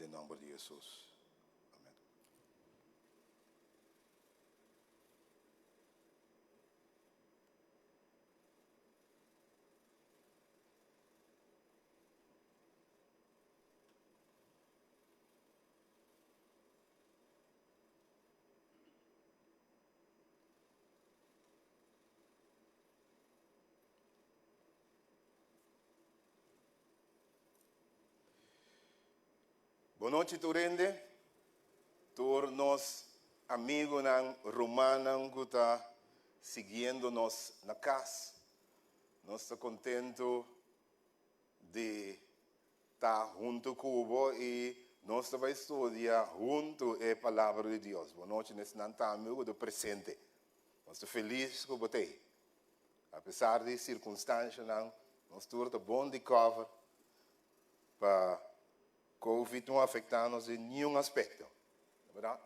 em nome de Jesus. Amém. Boa noite, Turende. Turnos amigos romanos que está seguindo-nos na casa. Nós estamos contentos de estar junto com você e nós vamos estudar junto a palavra de Deus. Boa noite, nesse amigo do presente. Nós estamos felizes com você. Apesar de circunstâncias, nós estamos bom de cover para Covid não afetar-nos em nenhum aspecto. Não é verdade?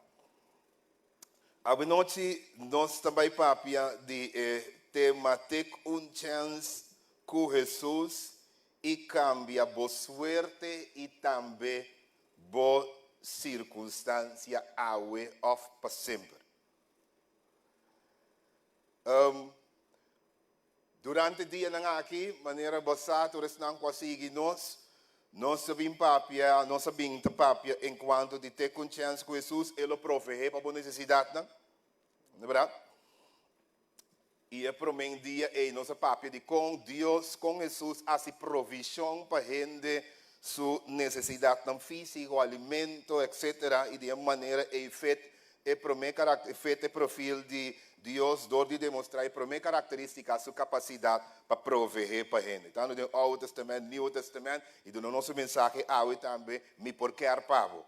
A noite nós também papia de tema ter chance com Jesus e cambia boa suerte e também boa circunstância awe of para sempre. Durante o dia aqui, maneira boa tu não consegue nós sabemos papia, enquanto de ter consciência com Jesus, ele provê para a boa necessidade, não é verdade? E é para mim dia nossa papia de com Deus, com Jesus, há provisão para gente sua necessidade não física, alimento, etc. E de maneira é feito para mim feito perfil de Deus, dor de demonstrar para mim característica sua capacidade para prover para gente. Então, no Antigo Testamento, Novo Testamento, e no nosso mensagem, há também me porque arpavo.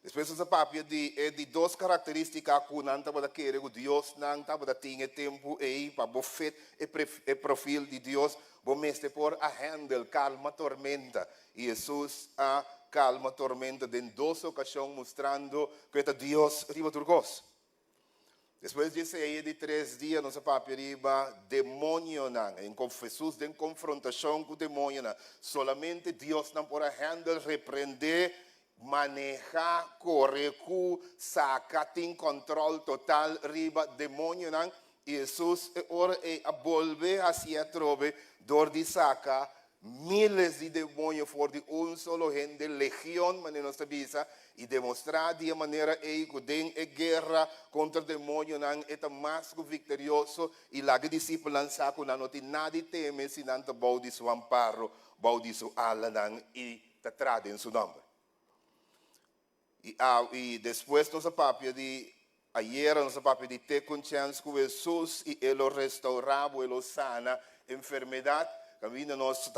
Depois, essa papia de duas características que não estava querendo, Deus não estava tinha tempo aí para bofet e perfil de Deus, bom mestre por a handle, calma, tormenta. E Jesus a calma, tormenta, em duas ocasiões, mostrando que Deus riba turcos. Depois disso aí de 3 dias, nossa papia riba, demônio não, em Jesus, em confrontação com o demônio não. Solamente Deus não pode handle, repreender, manejar, correr, sacar, tem controle total, riba, demônio não. E Jesus, ora, volve hacia trove, dor de sacar, miles de demônios fora de solo gente, legião, mas não sabia, e demonstrar de maneira que tem guerra contra o demônio, não é mais vitorioso, e lá que discípulos lançam, não tem nada teme, se não bau de seu amparo, bau de sua ala, e te trade em seu nome. E depois, nossa papia de ayer, nossa papia de ter consciência com Jesus, e ele restaurava, ele sana enfermidade. Caminho nós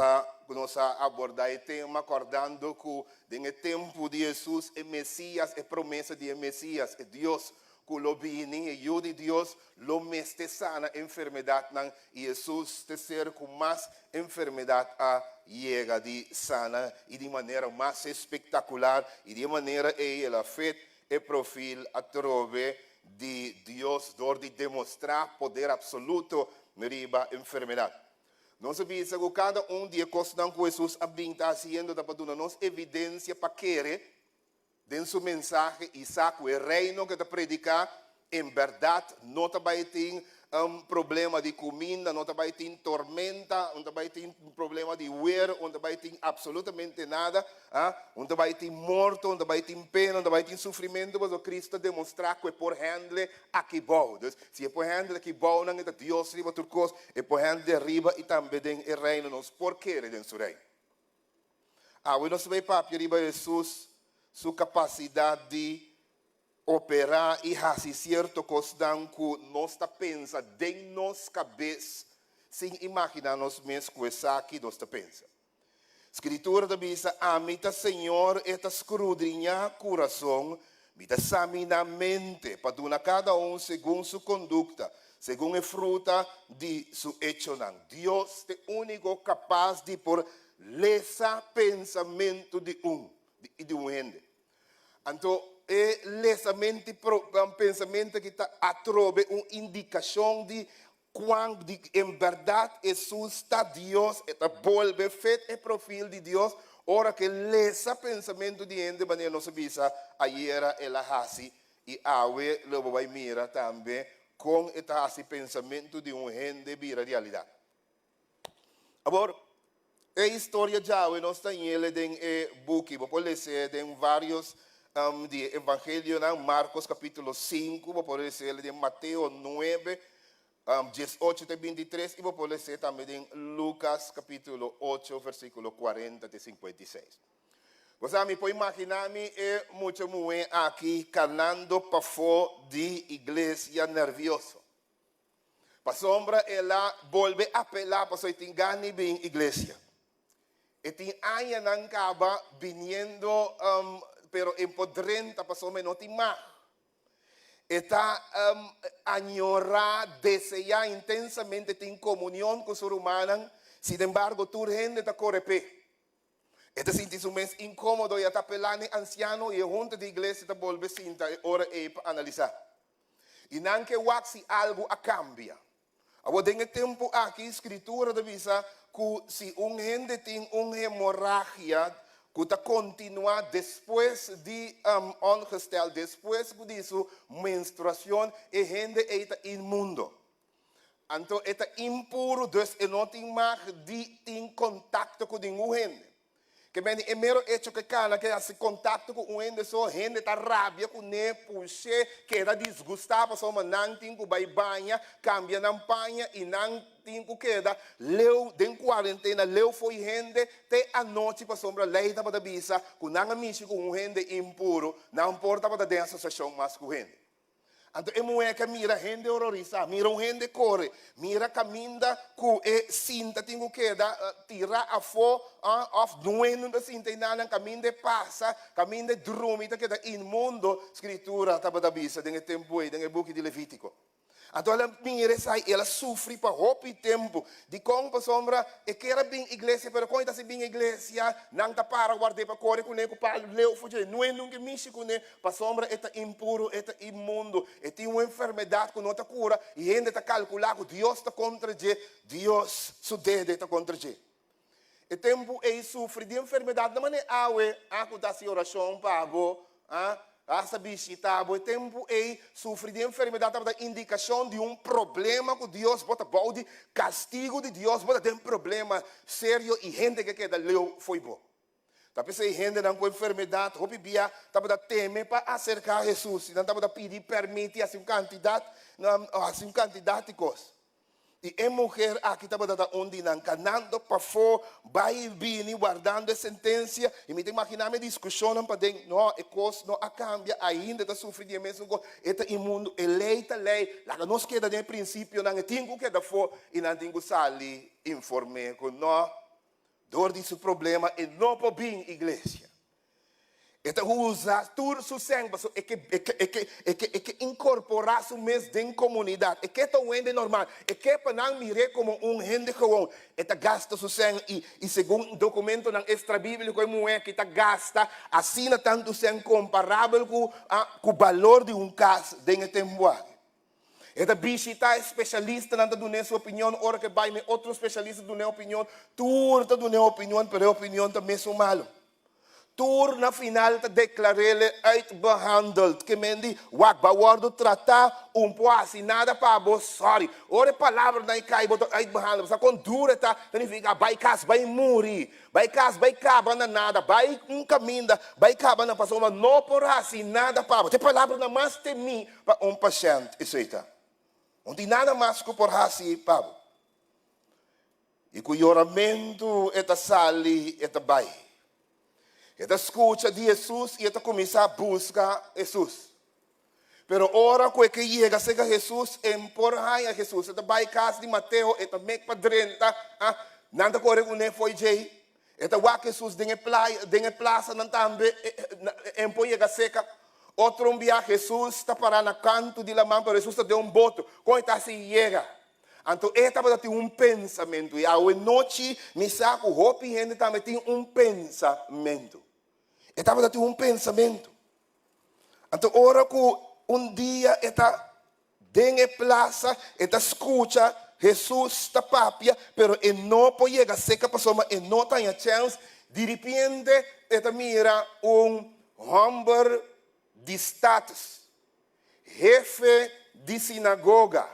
abordar o tema, acordando que no tempo de Jesus, é Messias, é promessa de Messias, é Deus que lo vini, e eu de Deus, lo meste sana enfermidade, e Jesus te ser com mais enfermidade a chega de sana, e de maneira mais espetacular, e de maneira ela fez o perfil a trove de Deus, dor de demonstrar poder absoluto na enfermidade. Nós sabemos que cada dia coisa que Jesus está fazendo para dar-nos evidência para querer, dentro do seu mensagem, e sabe o reino que está predicar, em verdade, não vai ter problema de comida, não vai ter tormenta, não vai ter problema de ver, não vai ter absolutamente nada, não vai ter morto, não vai ter pena, não vai ter sofrimento, mas o Cristo demonstrar que é por handle aqui bom. Se é por handle aqui bom, não é Deus riba turcos, é por handle riba e também tem o reino, nós por querer dentro do reino. Nós vemos papi riba Jesus, sua capacidade de operar e fazer certo coisa que nós está pensando dentro de nossa cabeça, sem imaginar nós mesmos coisa que nós está pensando. Escritura da Bíblia, amita Senhor, esta escrudrinha coração, me examina a mente, para dar cada segundo sua conduta, segundo a fruta de seu hecho. Deus é o único capaz de por lesa pensamento de gente. Então, é lesamente um pensamento que está a trobe uma indicação de quando em verdade Jesus está Deus, está volve feito o perfil de Deus, ora que lesa pensamento de gente, maneira não sabia, ayer ela hasi, e awe lobo vai mira também, com esse pensamento de gente vira realidade. Agora, a história de Yahweh nós temos em book, pode ser em vários de Evangelho, Marcos capítulo 5, pode ser em Mateus 9, 18 até 23, e pode ser também em Lucas capítulo 8, versículo 40 até 56. Você me pode imaginar-me muito aqui canando para fora de igreja nervioso. Para sombra, ela volve a apelar para você engane bem igreja. E tem anos não acaba vindo, pero empodrenta para sombra não tem mais. Está añorar, desejar intensamente ter comunhão com o ser humano, sin embargo, tu gente está correpe. Este siente um mês incômodo e está pelando anciano e junto da igreja está volve cinta e ora para analisar. E não que se algo a cambia. Agora, tem tempo aqui, escritura da visa, que se gente tem uma hemorragia, que está continua depois de ongestel, depois disso, menstruação, e gente está imundo. Então, está impuro, então, não tem mais de contato com nenhum gente. Que bem, é mero hecho que cana que esse contato com o ende só gente tá rabia com ne puxe que era desgustado só mas não tem que vai banha cambia não banha e não tem que queda leu den quarentena leu foi gente te a noite para sombra leita para bisa com não amigo com gente impuro não importa para da associação mas com gente. Então, é mulher que mira gente horrorizada, mira gente corre, mira caminha com cinta, tem que tirar a fora, não da cinta, e não caminha passa, caminha drume, que é imundo, escritura, estava da bisa, tem tempo aí, tem book de Levítico. Então, ela mira, ela sofre para roupa e tempo, de como para sombra, e que era bem igreja, mas quando está bem igreja, não está para guardar para correr com ele, para ler, não é nunca mexe com ele, para sombra, é impuro, é imundo, e tem uma enfermidade que não está cura, e ainda está calculado, Deus está contra ele, Deus, seu dedo está contra ele. E tempo é sofre de enfermidade, da maneira, acontece oração, pavo, essa bichita, o tempo é sofrer de enfermidade, a indicação de um problema que Deus bota, de castigo de Deus, bota de um problema sério e gente que queda leu foi bom. Tapi se gente não com enfermidade, o bibia, estava teme para acercar Jesus, não estava pedir permite assim quantidade de coisas. E a mulher aqui estava dando onde não canando para fora, vai vir guardando a sentença. E me imaginar me discussão para dentro, não, a coisa não cambia, ainda está sofrendo a mesma coisa. Está imundo, eleita lei, lá nós queda de princípio, não tem que queda fora e não tem que sair informe com não, dor desse problema e não pode vir igreja. Então usa tudo o sangue, é que incorporar o mês de comunidade, é que é tão normal, é que para não mirar como gente comum, é que gasta o sangue e segundo o documento na extra bíblico é que gasta assina tanto sangue comparável com o valor de caso de tempo. Esta visita especialista não dá sua opinião, hora que vai outro especialista dá opinião, tudo dá opinião, mas a opinião também é malo. Tur na final te declarele uitbehandeld. Que mendi wak bawardo tratar po assinada para vos sorry. Ore palavra na ikai boto uitbehandeld. Sa kon dura ta significa vai cas vai muri. Vai cas vai caba na nada. Vai caminda, vai caba na pessoa não por assinada para vos. Te palavra na mais temi para paciente isso está. Não tem nada mais que por assim para vos. E com o oramento eta sali eta vai. Ela escuta de Jesus e ela começa a buscar Jesus. Pero ora que chega a Jesus, empurra a Jesus. Ela vai casa de Mateus, ela mexe para dentro, nada corre com ele foi jei. Ela vai Jesus dengue plaza, não também, empurra a seca. Outro dia Jesus está parando na canto de la mão, pero Jesus deu boto. Como está se chega? Então, ela tem pensamento. E a noite, me saco, roupa e gente também tem pensamento. Estava tendo pensamento. Então, ora que dia está dentro da praça, está escuta, Jesus está papia, pero não pode chegar seca para soma, não tem a chance de repente, esta mira homem de status, jefe de sinagoga,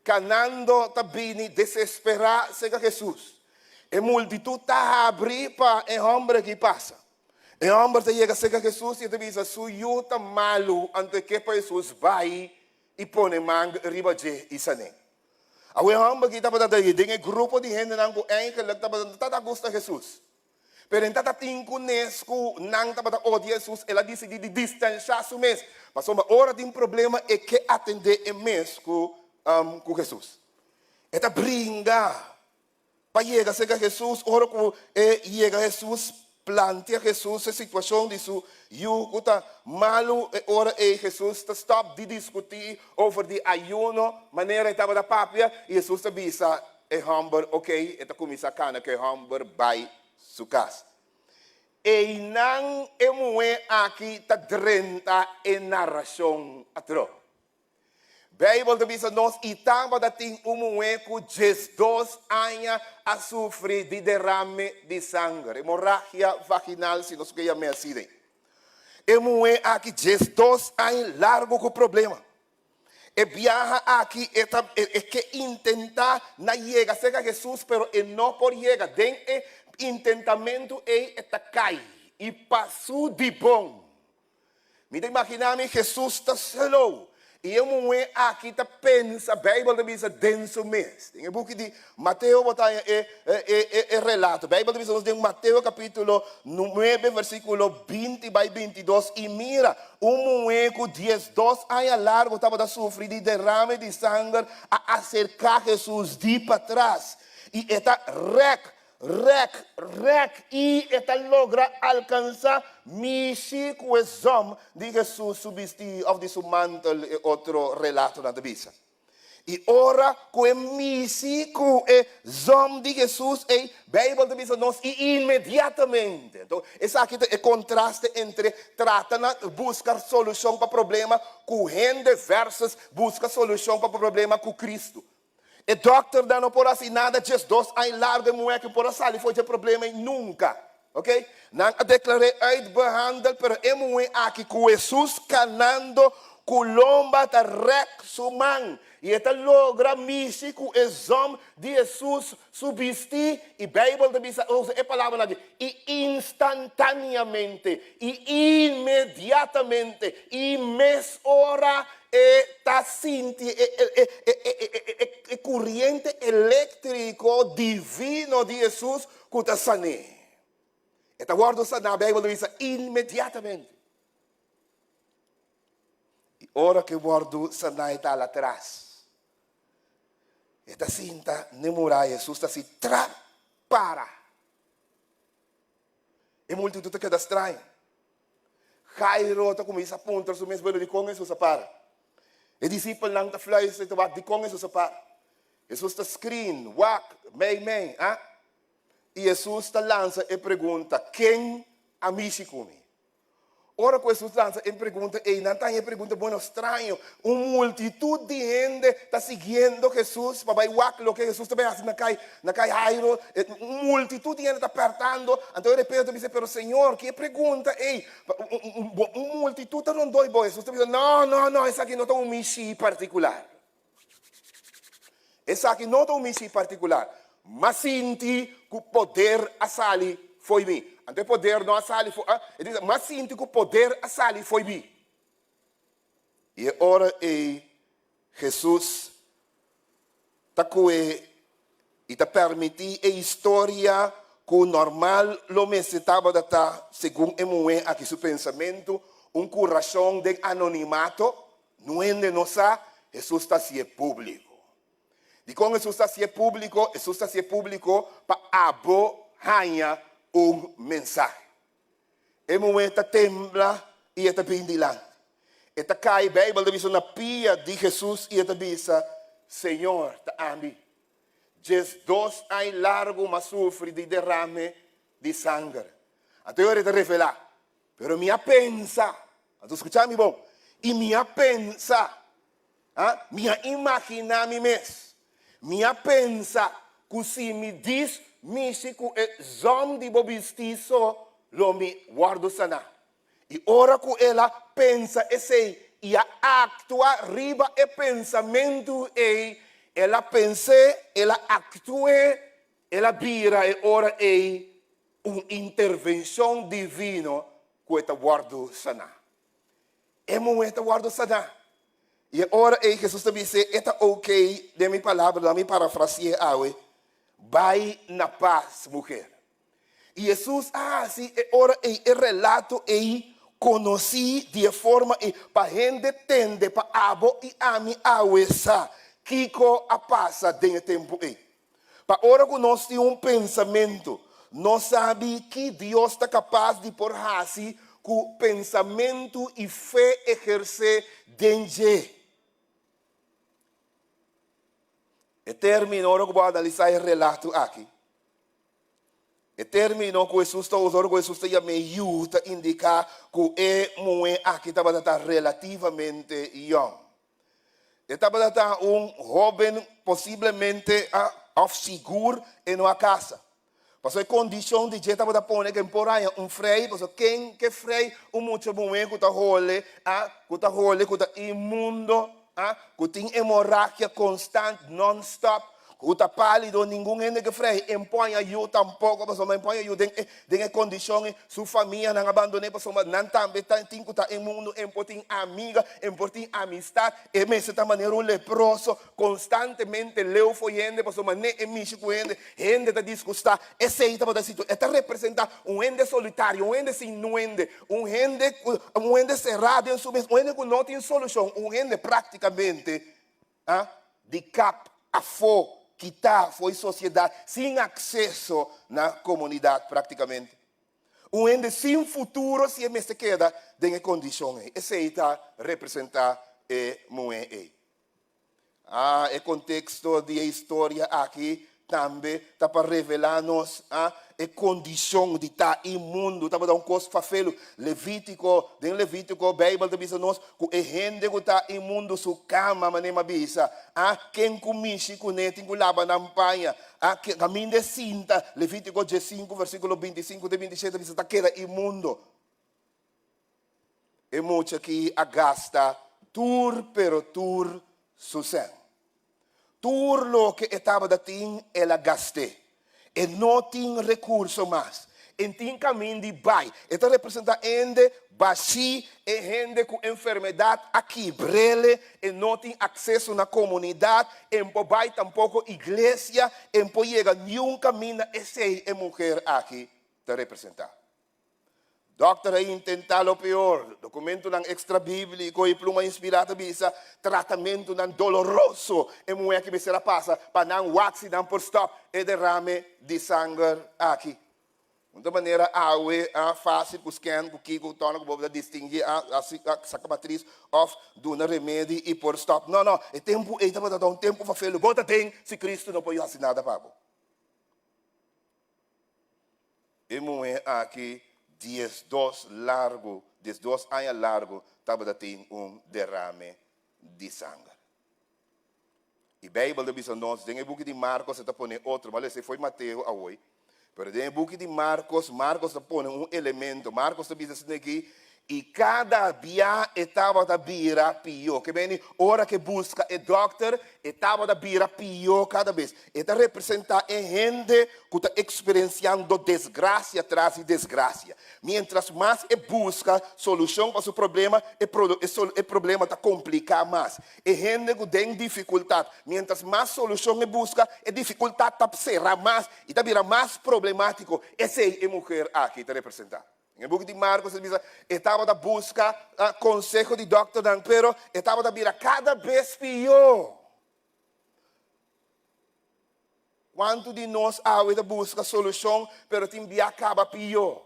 canando tabini desesperar a Jesus. E multitud está abre para o homem que passa. O homem chega a Jesus e diz: "Sou eu tá malo ante que para Jesus vai e põe manga riba de isané." O homem que estava daí, tem grupo de gente não eigenlijk estava gosta Jesus. Pero então tem conosco não estava odiar Jesus, ela disse de distanciar-se mesmo. Mas uma hora de problema é que atender é mesmo com Jesus. Esta brinca para chegar a Jesus, ora que chega a Jesus, plantea Jesus a situação de su yugo está malo, ora Jesus está stop de discutir over de ayuno, maneira estava da papia, e Jesus está bisa homem, ok, está começa a cana que homem vai sua casa. E não é moe aqui está drenta em narração atro. Bíblia diz nós e estava da tem moe com 2 anos a sofrer de derrame de sangue, hemorragia vaginal, se nós queremos assim. E moe aqui 2 anos largo com problema. E viaja aqui é que intentar na chega a Jesus, pero não por chegar, tem intentamento está cai e passou de bom. Me imaginar-me Jesus está slow. E eu aqui está pensa, a Bíblia diz denso mês. Tem o book de Mateus, é relato. A Bíblia diz em Mateus capítulo 9, versículo 20 by 22. E mira, com 12 anos largo estava a sofrer de derrame de sangue a acercar Jesus de para trás. E está e esta logra alcançar misi com o zom de Jesus subestir of de seu mantel e outro relato na Bíblia. E ora com o misi com o zom de Jesus e Bíblia de Bíblia nós e imediatamente. Então, esse aqui é o contraste entre tratar de buscar solução para o problema com gente versus buscar solução para o problema com Cristo. E doctor não por assim nada, just 2 anos largo, moe que por assim foi de problema nunca, ok? Não declarei uitbehandeld, pero é moe aqui com Jesus canando colomba ta rec suman. E esta logra misi com o zom de Jesus subsistir e Bíblia usa a palavra ali e instantaneamente e imediatamente e mes hora está sinti e corrente elétrico divino de Jesus que está sane. Esta guarda na Bíblia diz imediatamente. E ora que guardo sana está lá atrás. Esta cinta nemurai Jesus está se para. E multitud que queda estranho. Jairo está começa a apontar o mesmo de com Jesus para. E discípulo não está falando de com Jesus para. Jesus está screen, wak, mei, ah? E Jesus está lança e pergunta, quem amici comigo? Ora com Jesus lança e pergunta, e não está em pergunta, bueno, estranho, multitud de gente está seguindo Jesus, papai, wak, lo que Jesus também faz na cai Jairo, multitud de gente está apertando, então eu repito, dice, pero Senhor, que pergunta, ei, multitud está não dói, Jesus diz, não, essa aqui não está missão particular. Essa aqui não está missão particular, mas sinti que o poder a sali foi mim. Então o poder não a sali foi, mas sinti que o poder a sali foi mim. E ora Jesus está com e está permitir a história que o normal lo necessitava de estar, segundo Emmanuel, aqui seu pensamento, coração de anonimato, não é de nossa, Jesus está se público. E com Jesus está se público, Jesus está se público para abohanha mensagem. Emmanuel está tembla e está pendilando. Está cai, a Bíblia diz na pia de Jesus e está diz, Senhor, está ali. 2 anos largo, mas sofre de derrame de sangue. Então eu te revelar. Pero minha pensa, tu escuchar-me bom? E minha pensa, minha imaginar-me mesmo. Minha pensa, se me diz, Michiku é zom de bobistiço, lo me guardo sana. E ora que ela pensa, e atua riba e pensamento, ela pensa, ela atua, ela vira e ora uma intervenção divina que está guardo sana. É muito guardo sana. E ora Jesus também diz, está ok, de minha palavra, da minha parafraseia, vai na paz, mulher. E Jesus, assim, ora é relato, conheci de forma, para gente tende, para abo e ami, awesa, kiko a passa dentro tempo, Para ora que nós temos pensamento, nós sabemos que Deus está capaz de pôr assim, que o pensamento e fé exercer dentro. E termino, ora que vou analisar o relato aqui. E termino com Jesus, ora que Jesus me ajuda a indicar que é muito aqui estava relativamente young. Estava jovem, possivelmente seguro em uma casa. Porque a condição de jeito para pôr que por aí freio, porque quem que freio muito bom que está role, que está imundo, que tem hemorragia constante, non-stop, que está pálido, ninguém ainda que freio, impõe ajuda tampoco, porque não impõe ajuda em condições, sua família não abandone, porque não também tem que estar imundo, tem amiga, tem amistade, e mesmo de maneira leproso, constantemente leu foi gente, porque não é micho com gente está disgustada, esse aí está representa gente solitário, gente sem nuende, gente cerrado em sua mente, gente que não tem solução, gente praticamente de cap a fo que foi sociedade sem acesso na comunidade praticamente. Gente sem futuro se se queda em condições. Esse aí está representar muito. O contexto da história aqui também está para revelar-nos a condição de estar imundo, está para dar coisa para fê-lo. Levítico, a Bíblia diz nós que gente que está imundo sua cama, maneira bisa, quem comiche com ele, tem que lavar na panha, caminho de cinta, Levítico 15, versículo 25 e 27, diz que queda imundo. E muito aqui agasta, pero su sangue. Tudo lo que estava da tin, ela gastou. E não tinha recurso mais. E tinha caminho de bai. Então representa gente baixi e gente com enfermidade aqui, brele, e não tem acesso na comunidade, e não vai tampouco igreja, e não chega nenhum caminho, esse é mulher aqui te representar. Doctor aí tentar o pior, documento ng extra bíblico e pluma inspirada bisa, tratamento ng doloroso, e mulher que será passa, para não waxi, não por stop, e derrame de sangue aqui. De maneira fácil, com scan, com kiko, tono, com boba, distinguir a sacabatriz of do remédio e por stop. Não, é tempo, é um tempo para fazer, bota tem, se Cristo não pode fazer nada para e mulher aqui, 10 2 anos largo, estava tendo derrame de sangue. E a Bíblia diz a nós, tem o book de Marcos, está pondo outro, mas esse foi Mateus a hoje. Mas tem o book de Marcos está pondo elemento. Marcos diz assim aqui, e cada dia estava da bira pior. Que bem, hora que busca o doctor, estava da bira pior cada vez. Está representa a gente que está experienciando desgraça atrás de desgraça. Mientras mais busca solução para o seu problema, o problema está complicado mais. A gente que tem dificuldade. Mientras mais solução busca, a dificuldade está será mais e está virando mais problemático. Essa é a mulher aqui está representada. Em book de Marcos, ele diz, estava da busca conselho de Dr. Dan, pero estava da vira cada vez pior. Quanto de nós da busca solução, pero tem acaba pior.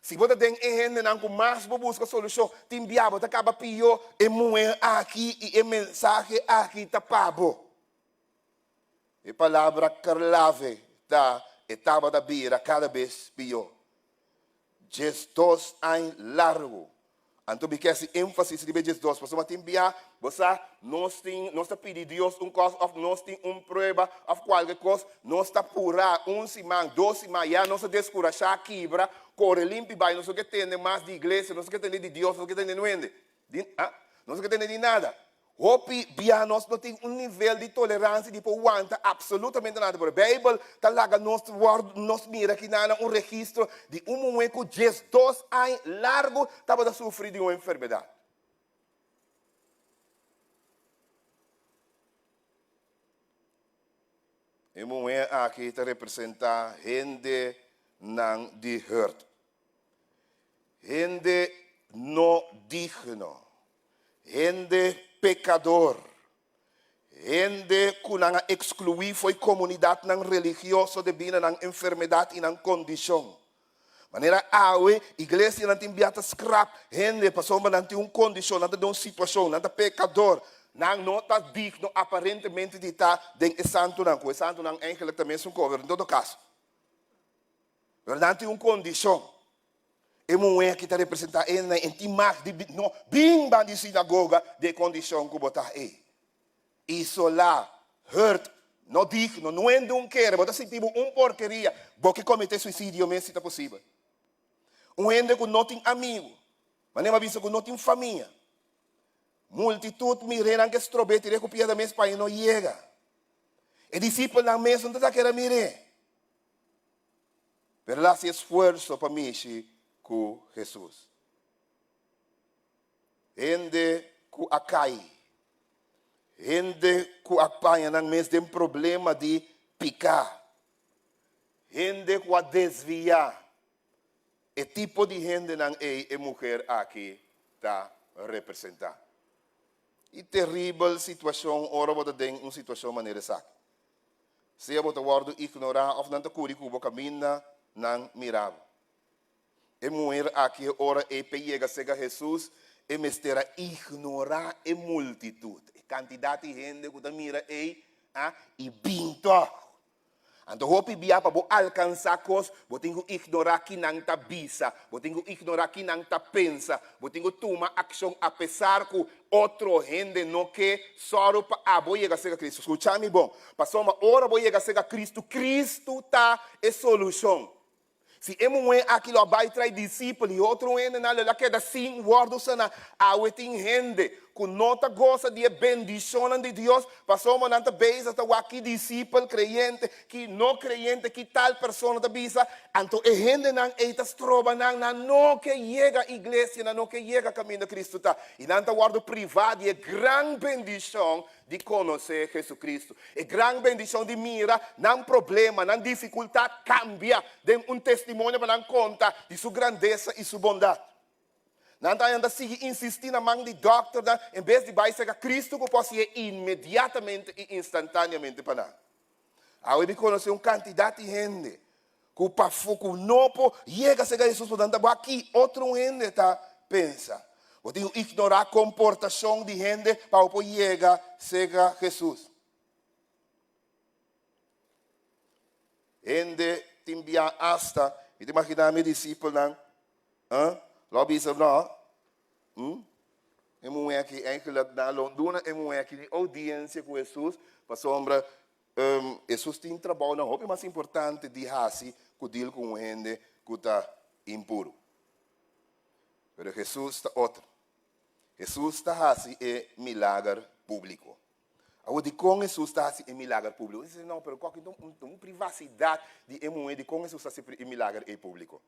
Se você tem gente que mais busca solução, tem acaba pior, e moer aqui, e a mensagem aqui está pabo. A palavra clave estava da vira cada vez pior. 2 anos largo, Então, porque esse ênfase de Jesus, você vai enviar, você nós pedimos Deus coisa, nós temos prova, qualquer coisa, nós está pura, semana, 2 semanas, já nós descurachar, quebra, corre limpo, vai, nós que tem mais de igreja, nós que tem de Deus, nós que tem de nuende, nós que tem de nada. Hopi, bia, nós não tem nível de tolerância, de aguenta absolutamente nada. Por a Bíblia, está lá, nós mira aqui na registro de momento que 2 anos largo estava a sofrer de uma enfermidade. E momento aqui está representa gente não de hurt. Gente não digno. Gente pecador. Gente que não excluir foi comunidade não religiosa devido a enfermidade e na condição. Maneira awe, igreja não tem biata scrap, gente passou não tem uma condição, não tem uma situação, não tem pecador, não está digno aparentemente de estar dentro do santo não, o santo não eigenlijk também é um cover, em todo caso. Não tem uma condição. E mulher que está representando ele em timar de bem de sinagoga de condição que botar aí. Isso lá hurt, não digno, não é de um querer, botar se tipo porqueria, porque cometer suicídio mesmo se está possível. Gente que não tem amigo, mas nem avisa que não tem família. Multitud mirando que estrobete e recupera mesmo para não chega. E discípulo na mesa não está querendo mirar. Pero lá se esforço para mim com Jesus. Gente que acai. Gente que apanha no mês de problema de picar. Gente que a desviar. E tipo de gente não é mulher aqui está representada. E terrível situação, ora você tem uma situação maneira saca. Se você guarda ignorar, ou não está curioso, camina, não mirava. E mulher aqui, ora, e pega a Jesus, e mestera ignorar a multitud. A quantidade de gente que mira aí, e binto. Então, hopi bia para alcançar coisas, você tem que ignorar que não está bisa, você tem que ignorar que não está pensa, você tem que tomar ação apesar que outro gente não quer, só para vou chegar a ser Cristo. Escuta-me bom, passou uma hora vou chegar a ser Cristo, Cristo está a solução. Se é aquilo vai trazer discípulos e outro é na queda sim, guarda sana, a tem gente que não gosta de bendição de Deus, passou uma nanta vez até aqui discípulo, creyente, que não creyente, que tal pessoa da bisa, então a gente não está trova não que chega a igreja, não que chega a caminho de Cristo tá. E não está guarda privado e grande bendição de conhecer Jesus Cristo. E grande bendição de mira, não problema, não dificuldade, cambia de um testemunho para não conta de sua grandeza e sua bondade. Não está ainda insistindo na mão de doctor, em vez de vai ser Cristo que possa ir imediatamente e instantaneamente para nós. Aí eu conheci uma quantidade de gente que não chega a ser Jesus, portanto, aqui outro gente está pensa. Eu tenho que ignorar a comportação de gente para poder chegar a ser Jesus. Gente tem via hasta, e te imaginar meus discípulos, Lobby is não. É mulher aqui, eigenlijk na Londres, é mulher aqui de audiência com Jesus, para sombra, Jesus tem trabalho, não, é mais importante de hasi, que deal com gente que está impuro. Mas Jesus está outro. Jesus está hasi é milagre público. Agora, de como Jesus está hasi é milagre público. Você não, mas qual que é uma privacidade de mulher de como Jesus está hasi é milagre público?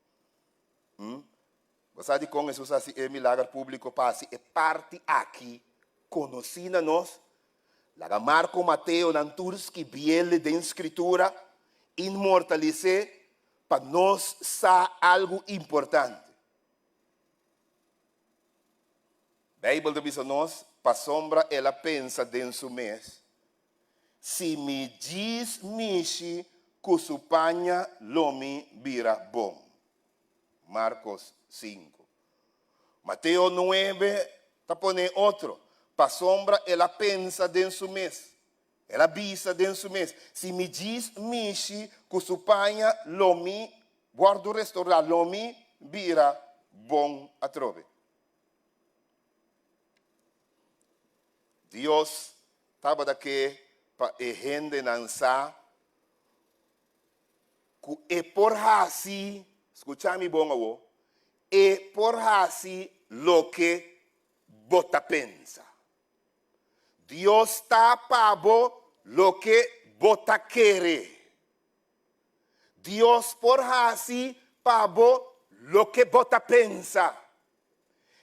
Você sabe como Jesus assim é milagre público passe é parte aqui conhecida nós, lá Marco Mateus Nanturski que biele de escritura imortalize para nós sa algo importante. A Bíblia diz a nós, para sombra ela pensa dentro do mês, se me diz mishi kusupanya lomi vira bom. Marcos 5. Mateus 9, está pondo outro. Para sombra, ela pensa dentro do mês. Ela visa dentro do mês. Se me diz, mishi, cusupanha, lomi, guardo restaurar, lomi, vira bom a trove. Dios estava daqui para rende nansa e por assim, escucha-me bom avô, e por assim lo que bota pensa. Dios está para lo que bota querer. Dios por assim para lo que bota pensa.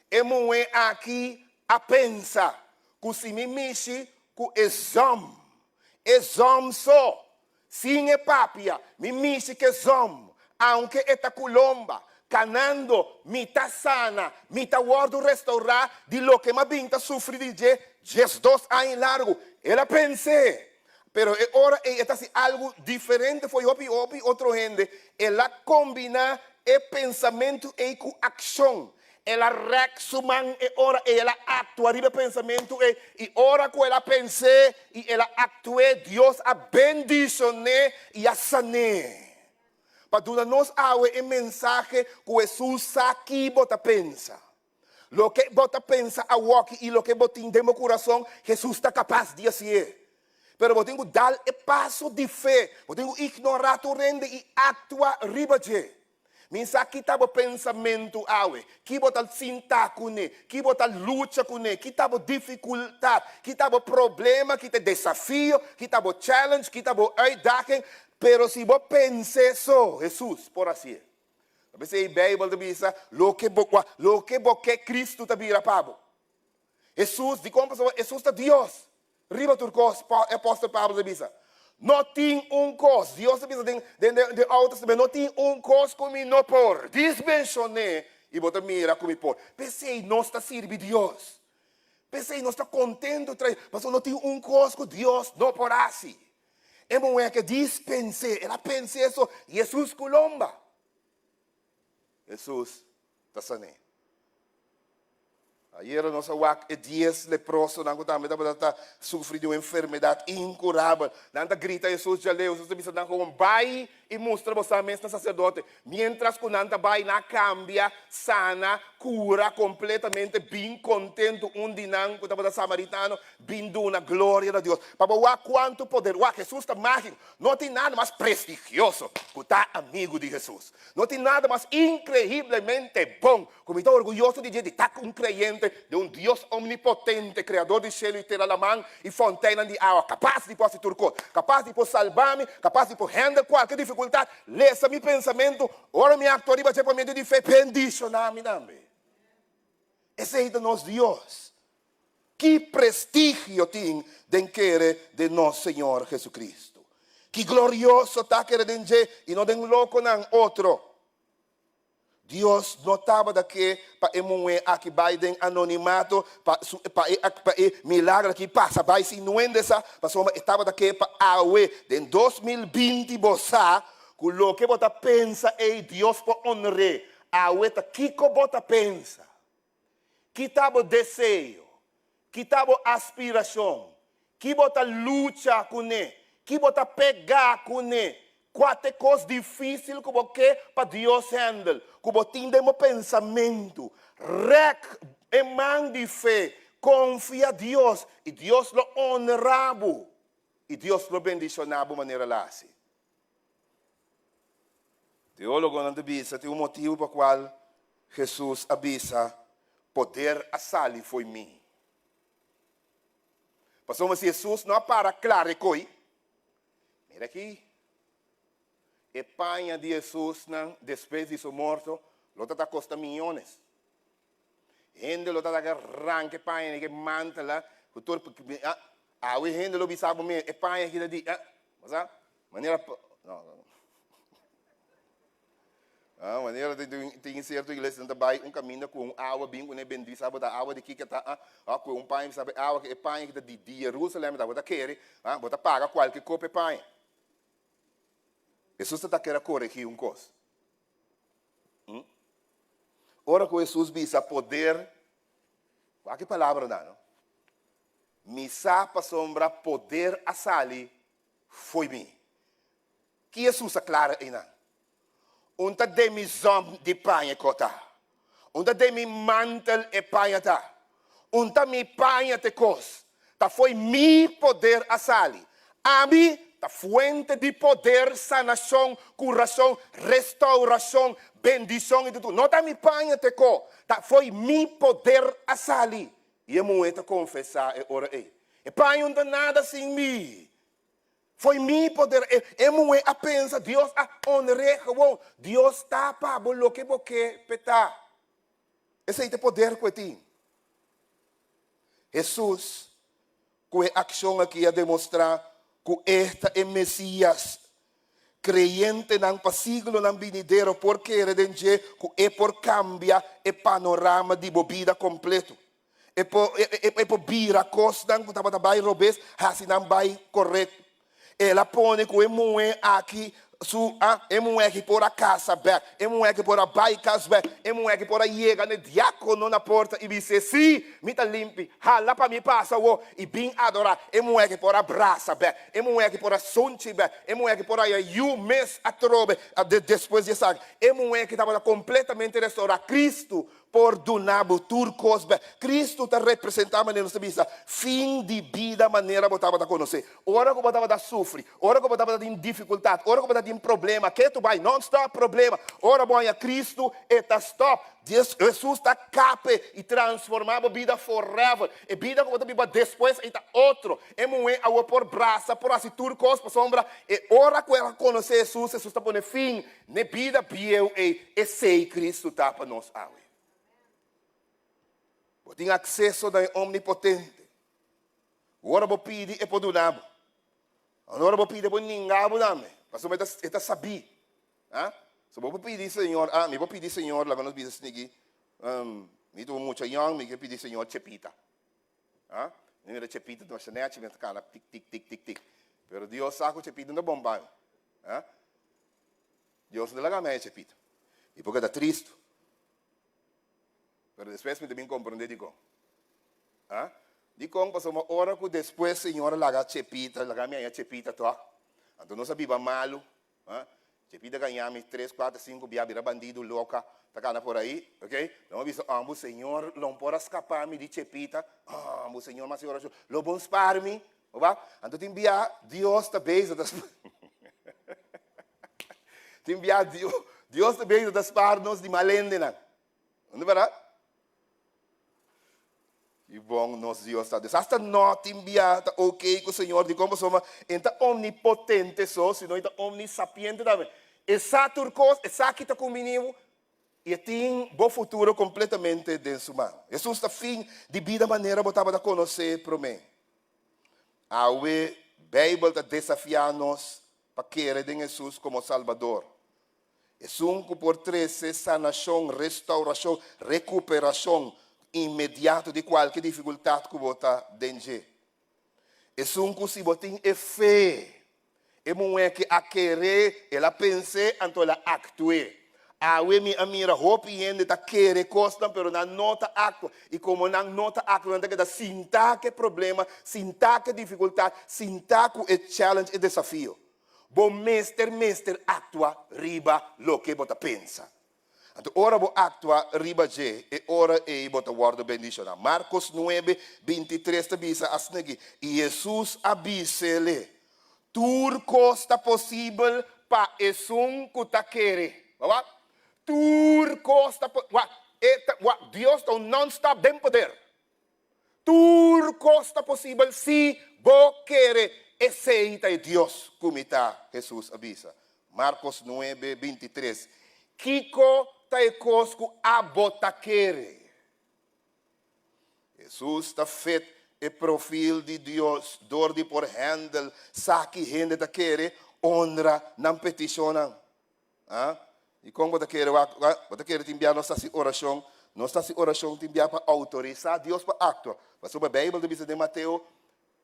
Emo aqui a pensa, que se me mexe com exam só. Sim é papia, me mexe que exam, aunque eta colomba, canando, mita sana, mita guardo restaurar, de lo que ma binta sufre de 2 anos largo. Ela pensei. Pero ahora está así algo diferente foi opi outro gente. Ela combina o pensamento com ação. Ela reacciona e ora ela atua riba pensamento e ora que ela pense e ela atua, Deus a bendicionar e a sanar. Para dar-nos a mensagem que Jesus aqui bota pensa. Lo que bota pensa a walk e lo que bota em meu coração, Jesus está capaz de fazer. Pero eu tenho que dar o passo de fé. Eu tenho que ignorar o rende e atuar riba de. Minsa que tava pensamento awe, que bota sinta cune, que bota luta cune, que tava dificuldade, que tava problema, que te desafio, que tava challenge, que tava uitdaging. Pero se você pensa só, Jesus, por assim. Você a Bíblia diz, lo que porque Cristo te vira pabo. Jesus, de como Jesus é Deus. Riba turcos, apóstolo Pablo diz, não tem cos, Deus diz de Alto Testamento, não tem cos como não por. Desmencionei e bota mira como por. Pensei, não está servindo Deus. Pensei, não está contente, mas não tem cos com Deus, não por assim. É bom que dispensei, ela pensei isso, Jesus colomba. Jesus está sanando. Ayer nós wak 10 leprosos nang kutama dapat sufrir de uma enfermidade incurável. Nanda grita Jesus já leu, Jesus disse nang kung vai e mostra você mesmo sacerdote. Mientras que nanda vai na cambia, sana, cura completamente, bem contento dinang kutama samaritano, bindu na glória de Deus. Para wak quanto poder, wak Jesus está mágico. Não tem nada mais prestigioso que estar amigo de Jesus. Não tem nada mais incrivelmente bom, como estou orgulhoso de estar com creyente de um Deus omnipotente, criador de céu e terra, mão e fonteina de água, capaz de pôr turco, capaz de pôr salvar-me, capaz de pôr render qualquer dificuldade, leça meu pensamento, ora minha actuativa para mim de fé, bendicionar-me também. Esse é de nosso Deus. Que prestígio tem de querer de nosso Senhor Jesus Cristo. Que glorioso está querendo e não de louco não outro. Deus não estava daqui para emuer aqui Biden anonimato, para milagre que passa, vai se não essa, mas estava daqui para awe, em 2020 você, com o que você pensa e Deus para honrar, awe tá que você pensa, que estava desejo, que estava aspiração, que você luta com ele, que você pegar com ele. Quatro coisas difíceis que você para Deus handle, que você tem de pensamento, em mão de fé, confia em Deus e Deus lo honrava e Deus lo bendicionava de maneira lá assim. Teólogo não avisa, tem motivo para o qual Jesus avisa, poder a sali foi mim. Pastor, mas Jesus não para claro coi. Mira aqui. Espanha de Jesus, depois de sua morte, lo está costa milhões. Gente lo está arranque Espanha, que mantela, a gente lo bisabo me, Espanha que diz, mas maneira, não, maneira tem certo igreja também caminho com água bem com bendito sabe da água de que tá, com pai sabe água que Espanha que de Jerusalém da bota querer, bota paga qualquer copo Espanha. Jesus está querendo corrigir coisa. Ora que Jesus visa poder, qual que palavra dá, não? Misa para sombra poder a sali foi mim. Que Jesus aclara aí não? Unta de mi zom de panha cota. Unta de mi mantel e panha ta. Unta mi panha te cos. foi mi poder asali. Ami, ta fuente de poder, sanação, curação, restauração, bendição e tudo. Não tá me panha teco. Ta foi mi poder asali. E é muito confessar e ora ei. E panha não nada sem mim. Foi mi poder. É muito a pensar. Deus a honre. Deus tá para bloquear porque peta. Esse é o poder que tem. Jesus, com a ação aqui a demonstrar que esta é Messias, creyente não para siglo não venideiro, porque redenge que é por cambiar o panorama de vida completo. É por vira costa não estava vai robes, assim não vai correto. Ela põe que é muito aqui é muito que por a casa back, é muito que por a baikas back, é muito que por a chega no diácono na porta e diz sim, me tá limpo, hala para me passa o e bem adorar, é muito que por a braça back, é muito que por a sonte back, é muito que por a you miss a trobe depois de sabe, é muito que estava completamente restaurar Cristo por donabo turcos back, Cristo está representando na nossa vida, fim de vida maneira botava da conhecer, ora que botava da sofrer, ora que botava da dificuldade, ora que botava de problema, que tu vai não está problema, ora bom a Cristo está stop, Jesus está cape e transformava a vida forever, e vida como também depois está outro, é muito a por braça, por assim turcos, por sombra, e ora que ela conhecer Jesus, Jesus está pondo fim, na vida biel e sei Cristo está para nós awe. Tem acesso da omnipotente. Ora vou pedir e pode dar. Agora vou pedir por ninguém name. Mas eu está sabi. Ah? So vou pedir Senhor, me vou pedir Senhor, lá quando diz assim, me tô muito young, me pedir Senhor chepita. Ah? Me era chepita do chanete, me cara tic tic tic tic tic. Pero Deus saco chepita no bomba. Ah? Deus não laga mais chepita. E porque está triste. Pero depois me também compreender digo. Ah? Digo, passou uma hora que depois Senhor laga chepita, laga minha chepita to. Então não sabia malo, ah? Chepita ganhamos 3, 4, 5 biabira bandido louca, tá cara por aí, ok? Não aviso, o Senhor não pode escapar me de chepita, o Senhor mas Senhor, lo bom spar me, oba? Então tem bia Deus tá beijo das, tem bia Deus tá beijo das parnos de malende não, não é verdade? E bom, nosso Deus está Deus. Hasta não enviar, está ok com o Senhor, de como somos, está omnipotente só, senão está omnisapiente também. Essa turcos, essa que está comigo, e tem bom futuro completamente dentro de sua mão. Jesus está fim de vida maneira, botava a conhecer para mim. A Bíblia está desafiando-nos para querer de Jesus como Salvador. Jesus por 13, sanação, restauração, recuperação, imediato de qualquer dificuldade que você tem. É um se você tem fé. É muito que a querer, ela pense, então ela actue. A mira hope e ainda está querer costa, mas não nota actua. E como não nota actua, não tem sinta que problema, sinta que dificuldade, sinta que é challenge e desafio. Bom mestre actua riba lo que você pensa. Então, ora vou actuar riba je, e ora e bota guarda bendição. Marcos 9, 23 avisa assim, e Jesus avisa-lhe, tur costa possível para esum que ta quere. Tur costa, Deus está non-stop bem poder. Tur costa possível se vos quere, aceita Deus, como está Jesus avisa. Marcos 9, 23. Kiko taikosku abotakere. Jesus está feito o perfil de Deus, door de por handel, saki gente da querer, honra, não peticiona. E como você quer te enviar nossa oração, nossa oração te enviar para autorizar Deus para actuar. Mas sobre a Bíblia diz de Mateus,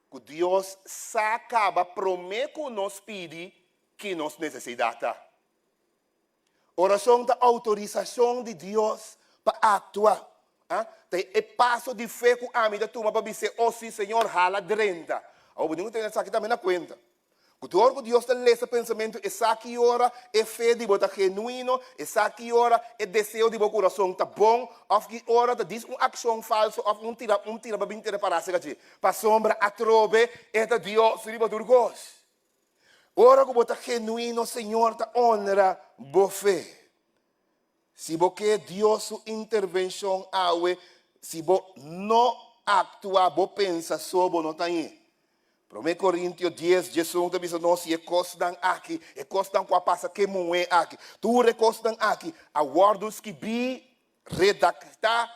que Deus acaba prometo nos pedir que nos necessita. Oração da autorização de Deus para actuar. É passo de fé que a minha turma para dizer, oh sim, Senhor, hala drenta. O bonito tem essa aqui também na conta. Quando Deus está lendo pensamento, essa aqui hora é fé de botar genuíno, essa aqui hora é desejo de botar coração tá bom, ou que hora tá diz uma ação falsa, ou tira para bem para se aqui, para sombra atrobe, é da Deus se botar gosto. Ora que botar genuíno, Senhor, tá honra boa fé. Se você Deus sua intervenção awe, se você não atua, você pensa sobre não tá aí. 1 Coríntios 10, Jesus diz a nós, e costam aqui, e costam com a passa que moe aqui. Tu recostam aqui, a wordos que bi redactar,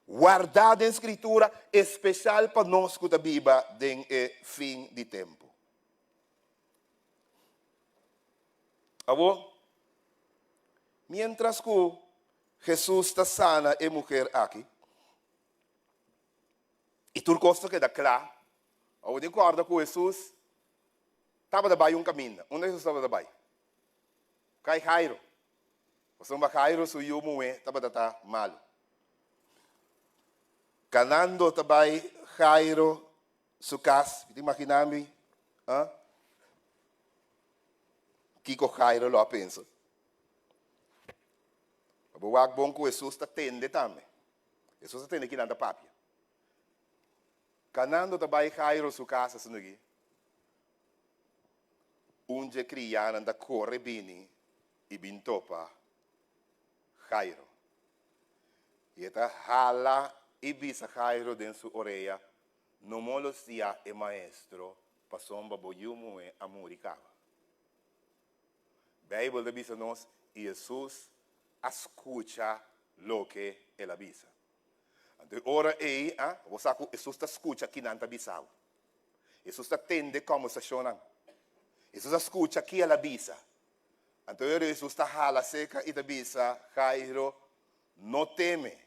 guardado em escritura, especial para nós que a Bíblia tem fim de tempo. Abo, mientras que Jesus está sana e mulher aqui, e tu costa que dá claro, eu de acordo com Jesus, estava daí caminho. Onde Jesus estava daí? Cai Jairo. Você não vai Jairo, se eu moe, estava tá mal. Canando também Jairo, sua casa, imagina-me, Kiko Jairo lo pensa. O bom que Jesus está tendo também. Jesus está tendo aqui na papia. Canando também Jairo sua casa, se não é? Onde criaram da corre bini e bintopa Jairo. E esta hala e bisa Jairo dentro sua orelha, no molo sia e maestro, passomba boiumo e amuricava. Bíblia diz nos, Jesus escuta lo que ele avisa. Então, ora aí, você Jesus está escuta aqui na bisau. Jesus está atende conversação. Jesus escuta aqui ele avisa. Então, Jesus está hala seca e avisa, Jairo, não teme.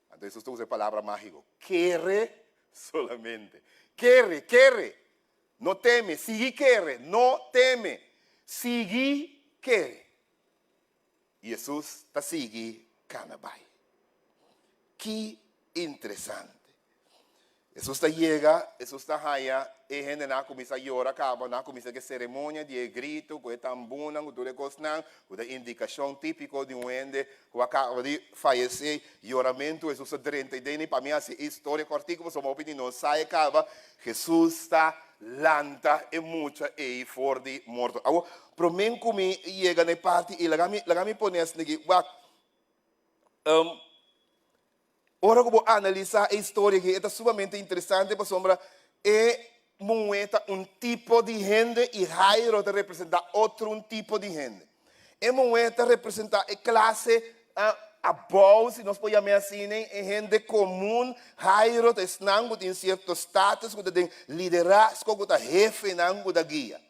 Então, Jesus usa a palavra mágica. Quere solamente. Quere. Não teme. Sigue quere. Não teme. Sigue quere. Jesus está seguindo canabai. Que interessante. Jesus está chega, Jesus está raia, e gente não começa a chorar, acaba, não começa a cerimônia de grito, com a tambuna, com tudo cosnan, com a indicação típica de um ende, que acaba de falecer, choramento, Jesus está dentro, e para mim, essa história cortica, você uma opinião, não sai, acaba, Jesus está lanta e muita e fora de morto. Agora, para mim, como chega na parte, e lagami põe assim, ora que vou analisar a história que é sumamente interessante, para sombra, é moeda tipo de gente e Jairo representa outro tipo de gente. É moeda representa a classe a boa, se nós podemos chamar assim, é gente comum. Jairo está em certo status, que tem liderazgo, que tem jefe, que tem guia.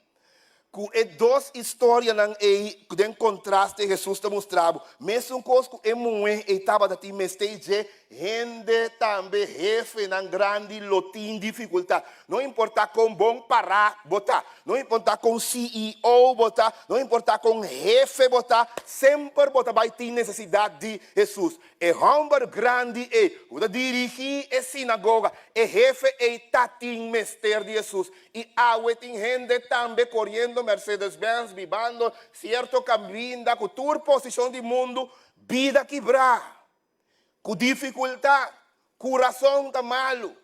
Que duas histórias que tem contraste, Jesus te mostrava. Mesmo coisa que é moeda, estava da time stage, gente também jefe na grande lotim dificuldade. Não importa com bom parar, botar. Não importa com CEO, botar. Não importa com jefe, botar. Sempre botar vai ter necessidade de Jesus. É homem grande, o dirigir a sinagoga. É jefe, está tem mestre de Jesus. E há tem gente também correndo Mercedes-Benz, vivendo certo caminho, com toda posição do mundo, vida quebrar. Com dificuldade, coração está malo,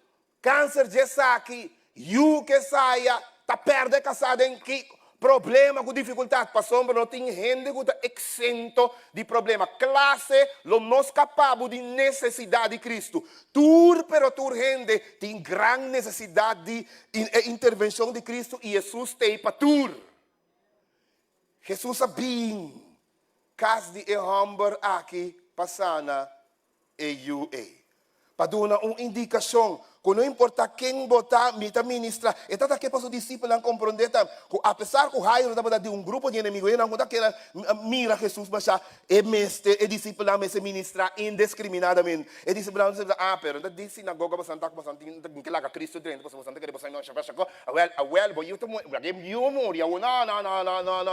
câncer de saque, que saia, está perdendo casada em que problema com dificuldade, para sombra não tem gente que está exento de problema. Classe, não nos capaz de necessidade de Cristo. Pero gente tem grande necessidade de intervenção de Cristo e Jesus tem para tur. Jesus sabia, caso de homem aqui, passando, para dar uma indicação, que não importa quem botar, me ministra, e tanto que para os discípulos compreender, apesar que o Jairo estava de um grupo de inimigos, não conta que mira Jesus, mas é mestre, é discípulo, mas se ministra indiscriminadamente. É discípulo, pero da di sinagoga basanta ko basanti que lá Cristo dentro, você basanta que você não chama chama, well, boy, you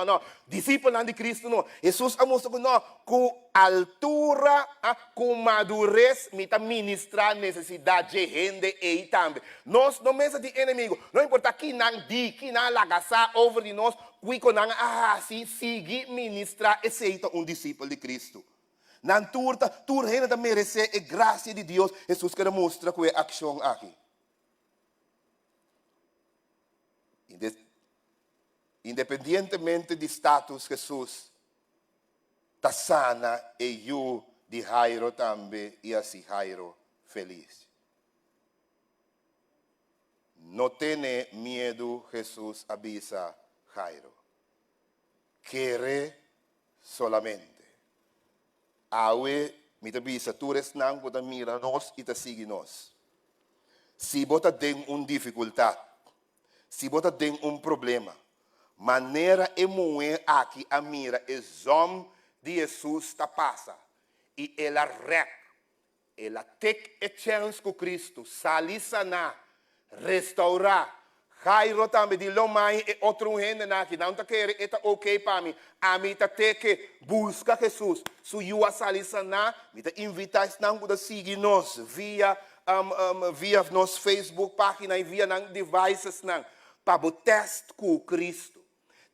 no. Discípulo de Cristo não. Jesus amostra que não, com altura, com madurez, me ministra necessidade de gente aí também. Nós não mesa de inimigo. Não importa quem não di, quem não lagaça over de nós, que não se sigue ministrar e seita discípulo de Cristo. Não turta, tu reina da merecer a graça de Deus. Jesus quer mostrar com a ação aqui. Independentemente de status, Jesus está sana e eu de Jairo também e assim Jairo feliz. Não tenha medo, Jesus avisa Jairo. Quere solamente. Awe, me avisa, tu eres não pode mirar nós e te sigue nós. Se você tem dificuldade, se você tem problema, maneira e moer aqui a mira é zom de Jesus está passa. E ela ela take a chance com Cristo, salir sanar, restaurar. Jairo também de lomai e outro gente aqui, não tá querendo, é ok para mim. A mim tá ter que buscar Jesus. Se eu salir sanar, me tá invitar a seguir nós via nosso Facebook página e via nas devices para o teste com Cristo.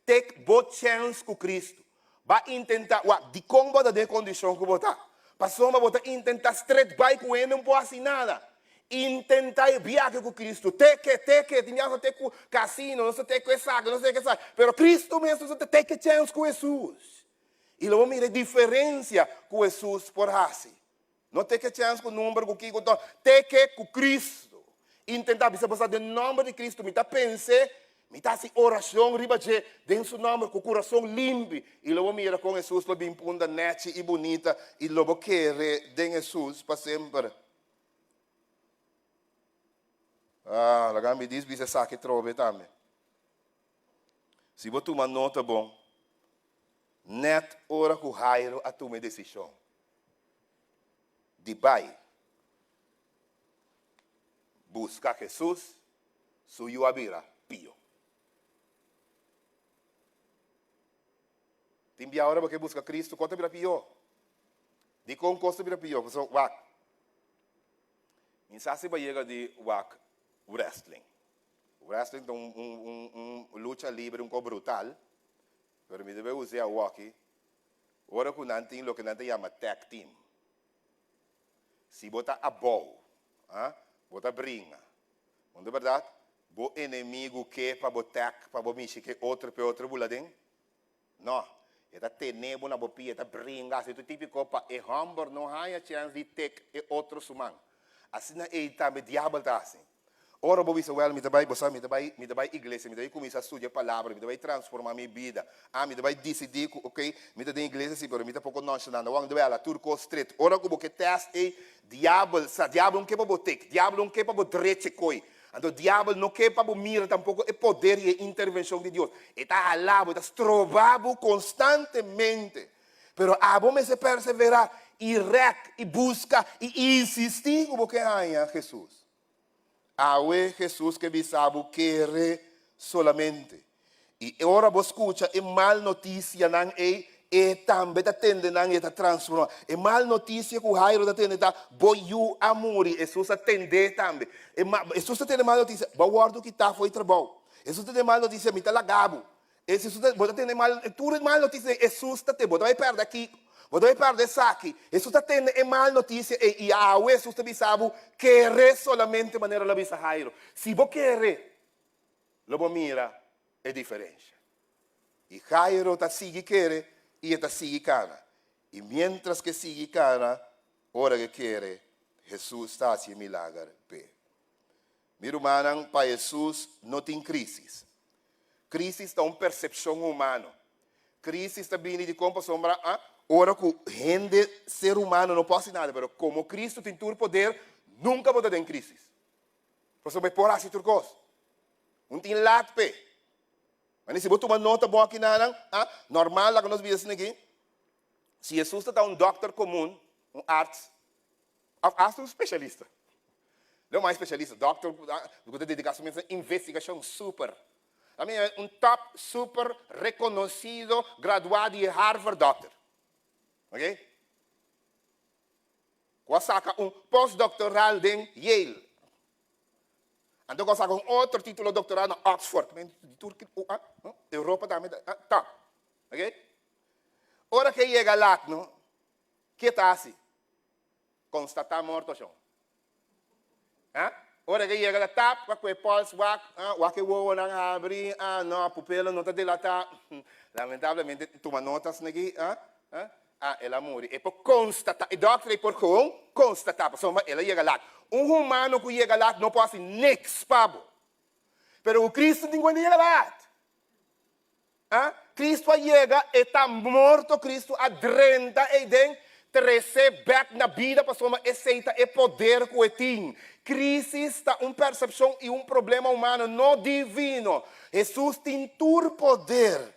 Take boa chance com Cristo. Vai tentar, de como você tem condição que você está. Passou, mas você tentar straight by com ele, não pode assim nada. Intentar viajar com Cristo. Take, tinha que ter com cassino, não sei ter com essa, não sei o que essa. Mas Cristo mesmo, você tem que chance com Jesus. E logo mira a diferença com Jesus por assim. Não tem que chance com o número com que você tem que com Cristo. Intentar, se você tem o nome de Cristo, me está pensando, me está assim, oração, ribaje, dentro do nome, com o coração limpo. E logo mira com Jesus, lo bem punda, nete e bonita, e logo quer de Jesus para sempre. Lá me diz, você sabe que trove também. Se você tomar nota bom, net ora com Jairo a tomar decisão. De vai buscar Jesus, suyo abira, pio. Tem a hora porque busca Cristo, quanto abira pio? De com costa abira pio, so wak. Insasi ba chega de wak wrestling. Wrestling é luta livre, brutal. Pero me deve usar o wak. Ora com nantin lo que nantin chama tag team. Se botar a bow, botar brinca. Não é verdade? O inimigo que para botar, para mexer que outro buladem? Não. Eta tenebo na bopi, eta brinca, se tu típico para e hamburger não há a chance de ter outro sumang. Assim na eita me diabo tá assim. Ora bo bisa well me dabai bosa me dabai igreja, me dabai começar a estudar a palavra, me dabai transformar minha vida. Me dabai decidir, ok, me dabai igreja sim, pero me dabai pouco não chana, não dabai ela turco street. Ora como que teste diabo não quer para botek, diabo não quer para bodreche coi. Então, o diabo não quer para mira tampouco o poder e a intervenção de Deus. Está alabo, está estrovado constantemente. Pero a bom se perseverar e e busca e insistir como que há Jesus. Awe Jesus que sabe querer solamente. E agora você escuta a mal notícia não e também está tendendo a transformar. E mal notícia que o Jairo está tendendo a boiu a morrer. Jesus atende também. Jesus tem mal notícia. Guardo que está foi trabalho. Jesus tem mal notícia. Me está lagado. Jesus tem mal. Tudo mal notícia. Jesus está tendo. Vai perder aqui. Vai perder isso aqui. Jesus está tendo mal notícia. E a Jesus está sabe querer solamente de maneira que Jairo. Se você querer, logo mira é diferente. E Jairo está sigue querer. E está sigue cana. E mientras que sigue cana, hora que quer, Jesus está haciendo milagre. Meu irmão, para Jesus não tem crise. Crise está uma percepção humana. Crise está vindo de como sombra, hora que gente, ser humano, não pode nada, mas como Cristo tem todo o poder, nunca pode ter crise. Por isso, vai por assim, turcos. Não tem lado, mas se você tomar nota boa aqui, normal, lá que nós vimos aqui, se Jesus está um doutor comum, um arts, um especialista. Não mais especialista, doctor, você dedicação a investigação super. Também é um top, super reconhecido, graduado de Harvard doctor. Ok? Qual saca um pós-doctoral em Yale. Então, eu com outro título de doutorado na Oxford. Europa também. Tá. Ok? Ora que chega lá, não? Que está assim? Constatar morto, chão. Ora que chega lá, tap, com o pulse, o que o não abre, não, a pupila não está dilatada. Lamentavelmente, toma notas aqui, ela morre. E por constatar, e doctor é por constatar, pessoal, ela chega lá. Humano que chega lá não pode ser nix, pabo. Pero o Cristo ninguém chega lá. Cristo chega e está morto, Cristo adrenta e tem recebe back na vida, pessoa aceita e poder que ele tem. Cristo está uma percepção e um problema humano, não divino. Jesus tem todo poder.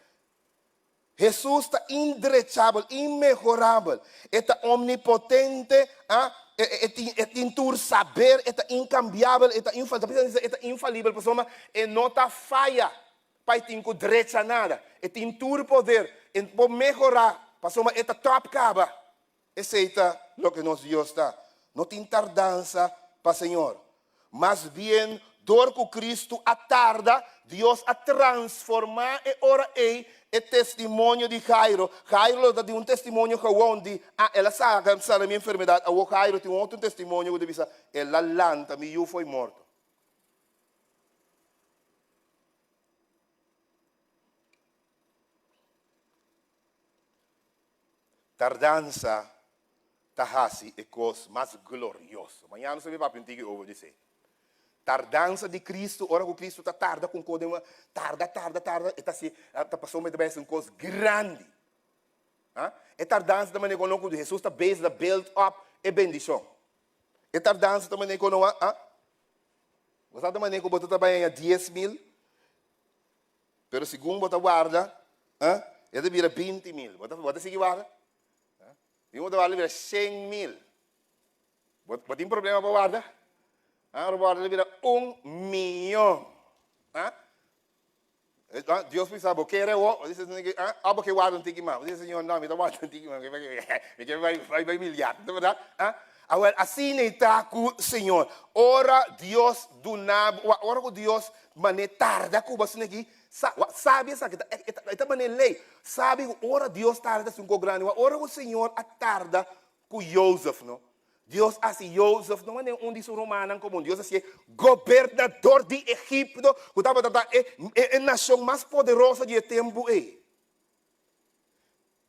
Jesus está indrechável, imejorável. Está omnipotente, tem todo saber, está incambiável, está infalível, pessoa, e não está falha. Pai tem que direita nada. E tem todo poder. E pode melhorar. Pessoa, está top caba. Aceita o que nosso Deus está. Não tem tardança para o Senhor. Mas bem, dor que Cristo atarda, Deus a transformar e ora o testemunho de Jairo. Jairo dá um testemunho que onde ela sabe a minha enfermidade. O Jairo tem outro testemunho que diz, ela lanta, eu foi morto. Tardança tahasi é coisa mais gloriosa. Amanhã não se vê para pintar que eu vou dizer. Tardança de Cristo, ora que Cristo está tarda com coisa, tarda, está assim, está passando uma coisa grande. É tardança também quando Jesus está base da build up e bendição. É tardança também quando você também quando você trabalha 10 mil, pero segundo você guarda, ele vira 20 mil. Você seguir guarda? E um trabalho vira 100 mil. Você tem problema para guardar? O guarda vira 1 milhão. Deus pensava, quer eu? Disse, porque guarda não tem que mais. Disse, Senhor, não, me dá guarda não tem que mais. Vai milhar. Não é verdade? Agora, assim está com o Senhor. Ora, Deus do nabo. Ora, que Deus manetarda com você aqui. Sabe essa que está maneira lei. Sabe, ora Deus tarda assim com o grande. Ora o Senhor a tarda com Joseph, não? Deus assim, Joseph, não é um disso romano como Deus assim, governador de Egipto, que é a nação mais poderosa de tempo.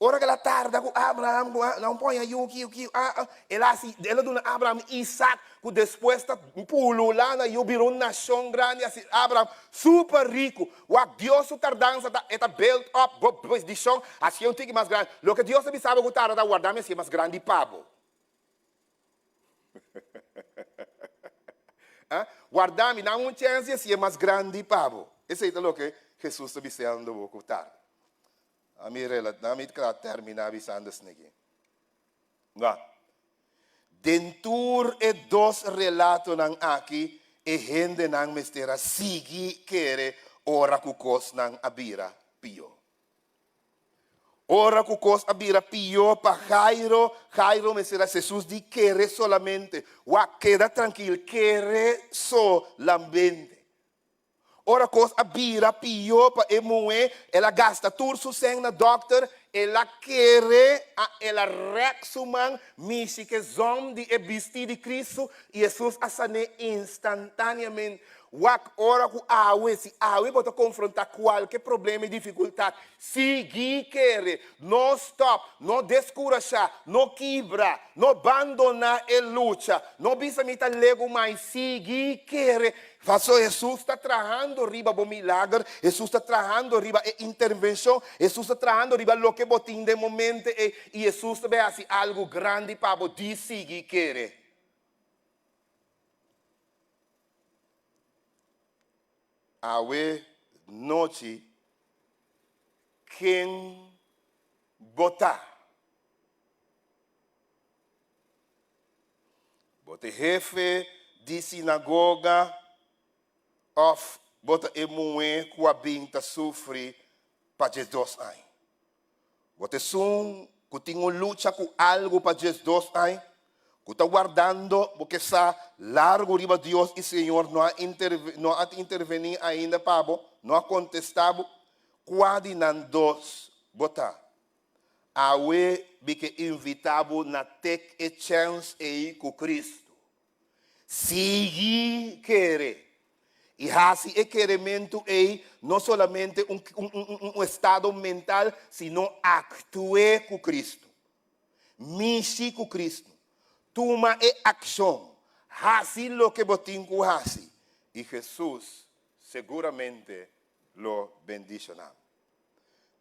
Ora que ela tarda com Abraão, não põe aí o que, ela assim, ela dá Abraão Isaac, que depois está pulando lá, e virou uma nação grande, assim, Abraão, super rico. O Deus tardança, está built up, posição, assim, um tique mais grande. O que Deus sabe que tarda, guardar, assim, mais grande pavo. Guardar-me, dá uma chance, assim, mais grande pavo. Esse é o que Jesus está dizendo, que tarda. A minha que termina avisando isso aqui. Dentro de dois relatos aqui, e gente não mistera sigi querer ora que cos não abira pio. Ora que cos abira pio para Jairo mistera Jesus de querer solamente. Queda tranquilo, querer solamente. Ora coisa abira pio para emoe, ela gasta tudo seu sangue na doctor, ela quer, ela rexuman, misi que zom de vestir de Cristo, e Jesus asane instantaneamente. Ora que se awe pode confrontar qualquer problema e dificuldade, seguir querer, não stop, não descurajar, não quebrar, não abandonar a luta, não bisa mita lego mais, seguir querer. Faço Jesus está trabalhando riba o milagre, Jesus está trabalhando riba a intervenção, Jesus está trabalhando riba o que botin de momento e Jesus também assim algo grande para poder seguir querer. Awe noite quem botar. Bote jefe de sinagoga of bota emoe com a binta sofre para Jesus ai. Bote que tem uma luta com algo para Jesus ai. que está guardando, porque está largo riba Deus e Senhor, não há intervenir ainda, Pabo, não há contestado, quase não dos botar. Awe bique invitado na tech e chance aí com Cristo. Se querer. E assim é queremento aí, não somente um estado mental, sino actue com Cristo. Mexi com Cristo. Toma e ação. Assim lo que botinho assim. E Jesus seguramente lo bendicionará.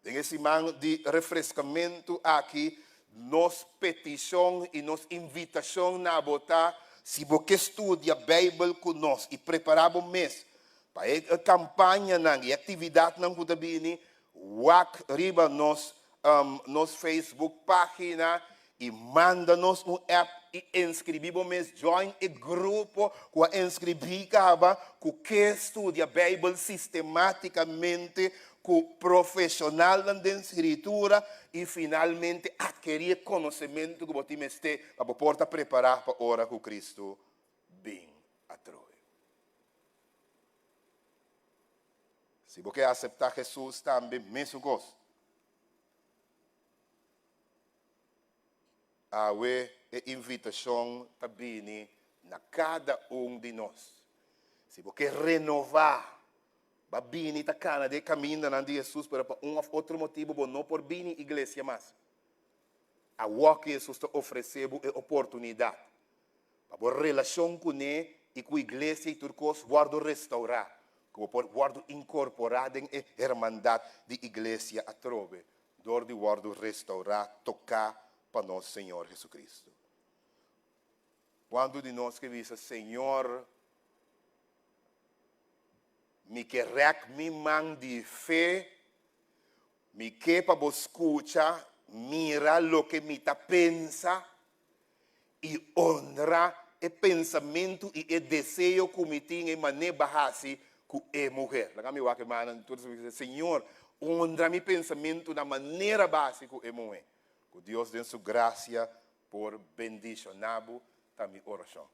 Em esse momento de refrescamento aqui, nos petição e nos invitação na botar, se você estuda a Bíblia conosco e preparar o mês para a campanha e atividade não que também, wak riba nos Facebook página e manda-nos app e inscrevimos mês, join o grupo que inscrevi que estuda a Bíblia sistematicamente, com profissional da escritura e finalmente adquirir conhecimento que você tem para poder preparar para a hora que Cristo vem atrás. Se você aceitar Jesus também, mesmo coisa. A invitação também na cada de nós. Se você renovar, babini ta cana de caminho na de Jesus para outro motivo, não por bini igreja mais. A que Jesus está oferecendo é oportunidade. Para a relação com ele e com a igreja e turcos, guardo restaurar, guardo incorporar em a irmandade de igreja a trove, de guardo restaurar, tocar para nosso Senhor Jesus Cristo. Quando de nós que diz, Senhor, me quer me man de fé, me que para escuchar, mira lo que me ta pensa e honra o pensamento e o desejo que me tem em maneira base com a mulher. Lá me vai que manan tudo Senhor, honra meu pensamento na maneira base com a mulher. Que Deus dê sua graça por bendicionar-lo a minha oração.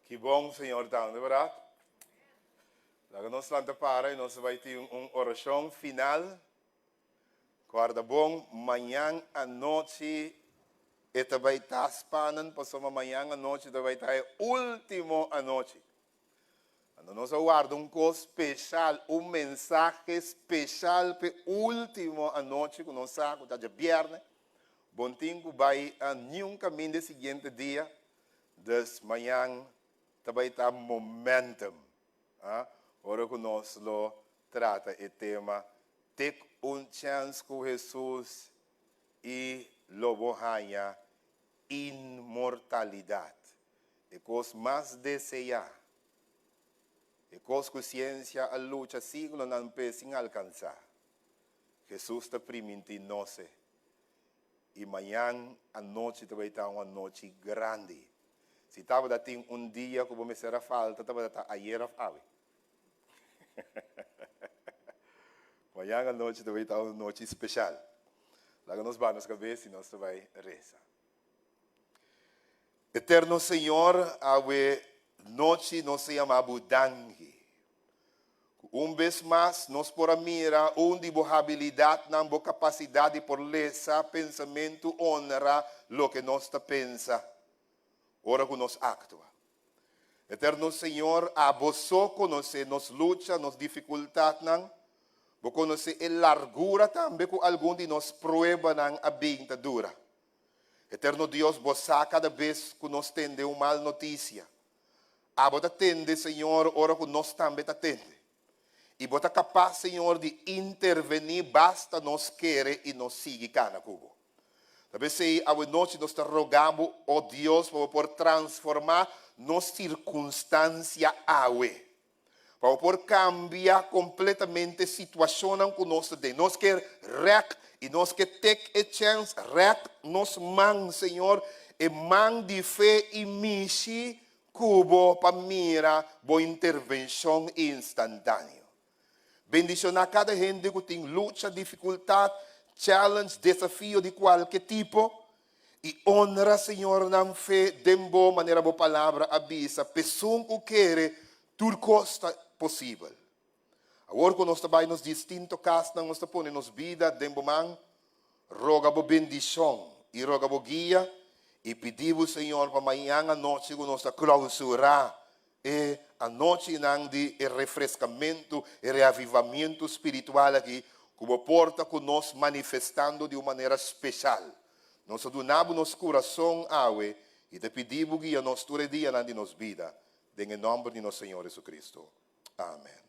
Que bom, Senhor, tá, não é verdade? Agora nós vamos para e nós vamos ter uma oração final. Guarda bom, amanhã à noite, esta vai estar espanan, passou amanhã à noite, esta vai estar a última à noite. Quando nós guardamos um coisa especial, um mensagem especial para a última à noite, que nós sabemos, que é viernes. Bom tempo, vai a nenhum caminho do seguinte dia, das manhã, vai estar momentum. Ora que nós lo trata o tema, ter chance com Jesus e lobo ganha imortalidade. É coisa mais desejar. É coisa que a ciência a luta siglo não pensa em alcançar. Jesus está permitindo nós. E amanhã à noite vai estar uma noite grande. Se estava a ter um dia que vamos ser a falta, estava a estar ayer a ave. Amanhã à noite vai estar uma noite especial. Lá nós vamos a cabeça e nós vamos rezar. Eterno Senhor, a noite nós se chama Budangi. Vez mais, nós por mira, de habilidade, na boa capacidade por lesa, pensamento, honra, lo que nós pensa, ora que nós actua. Eterno Senhor, a você conhecer nos luta, nos dificuldades, você conhecer a largura também com algum de nós prueba a bem dura. Eterno Deus, você cada vez que nós tende uma mal notícia, a você atende, Senhor, ora que nós também atende. E você é capaz, Senhor, de intervenir, basta nós querer e nós seguir cada cubo. Talvez se a noite nós rogamos, oh Deus, para transformar nossa circunstância para cambiar completamente a situação que nós temos. Nós queremos rec e nós queremos take a chance, rec nos mãos, Senhor, e mão de fé e misi cubo para mirar boa intervenção instantânea. Bendicionar cada gente que tem luta, dificuldade, challenge, desafio de qualquer tipo. E honra, Senhor, na fé, de boa maneira, boa palavra, avisa. Pessoa que quer, tudo costa possível. Agora que nós trabalhamos nos distintos casos, nós põe nos vida, de boa roga boa bendição e roga boa guia. E pedimos, Senhor, para amanhã à noite, que nós clausurar. E a noite de refrescamento e reavivamento espiritual aqui, como porta que nós manifestando de uma maneira especial. Nós donamos nosso coração e te pedimos que a nós todo dia na nossa vida, em nome de nosso Senhor Jesus Cristo. Amém.